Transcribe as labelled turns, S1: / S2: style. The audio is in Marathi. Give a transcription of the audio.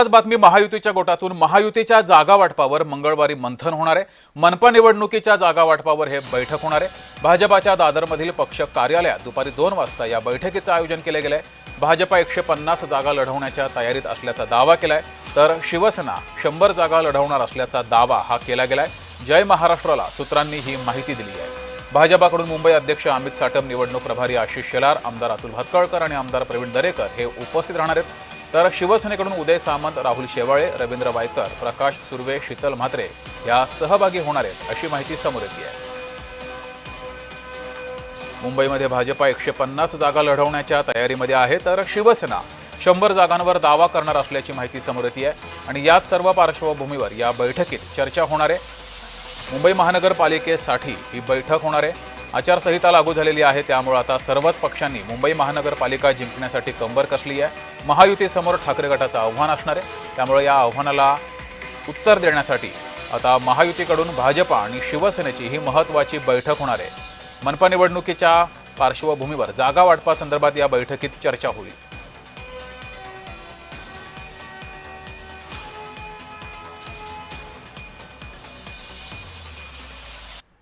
S1: आज बातमी महायुतीच्या गोटातून महायुतीच्या जागा वाटपावर मंगळवारी मंथन होणार आहे। मनपा निवडणुकीच्या जागा वाटपावर हे बैठक होणार आहे। भाजपाच्या दादरमधील पक्ष कार्यालयात दुपारी 2 वाजता या बैठकीचे आयोजन केले गेले आहे। भाजपा 150 जागा लढवण्याच्या तयारीत असल्याचा दावा केलाय, तर शिवसेना 100 जागा लढवणार असल्याचा दावा हा केला गेलाय। जय महाराष्ट्राला सूत्रांनी ही माहिती दिली आहे। भाजपाकडून मुंबई अध्यक्ष अमित साटम, निवडणूक प्रभारी आशिष शेलार, आमदार अतुल भातखळकर आणि आमदार प्रवीण दरेकर हे उपस्थित राहणार आहेत। तर शिवसेनेकडून उदय सामंत, राहुल शेवाळे, रवींद्र वायकर, प्रकाश सुर्वे, शीतल म्हात्रे या सहभागी होणार आहेत अशी माहिती समोर येते आहे। मुंबईमध्ये भाजपा 150 जागा लढवण्याच्या तयारीमध्ये आहे, तर शिवसेना 100 जागांवर दावा करणार असल्याची माहिती समोर येते आहे। आणि याच सर्व पार्श्वभूमीवर या बैठकीत चर्चा होणार आहे। मुंबई महानगरपालिकेसाठी ही बैठक होणार आहे। आचारसंहिता लागू झालेली आहे, त्यामुळे आता सर्वच पक्षांनी मुंबई महानगरपालिका जिंकण्यासाठी कंबर कसली आहे। महायुतीसमोर ठाकरे गटाचं आव्हान असणार आहे, त्यामुळे या आव्हानाला उत्तर देण्यासाठी आता महायुतीकडून भाजपा आणि शिवसेनेची ही महत्त्वाची बैठक होणार आहे। मनपा निवडणुकीच्या पार्श्वभूमीवर जागा वाटपासंदर्भात या बैठकीत चर्चा होईल।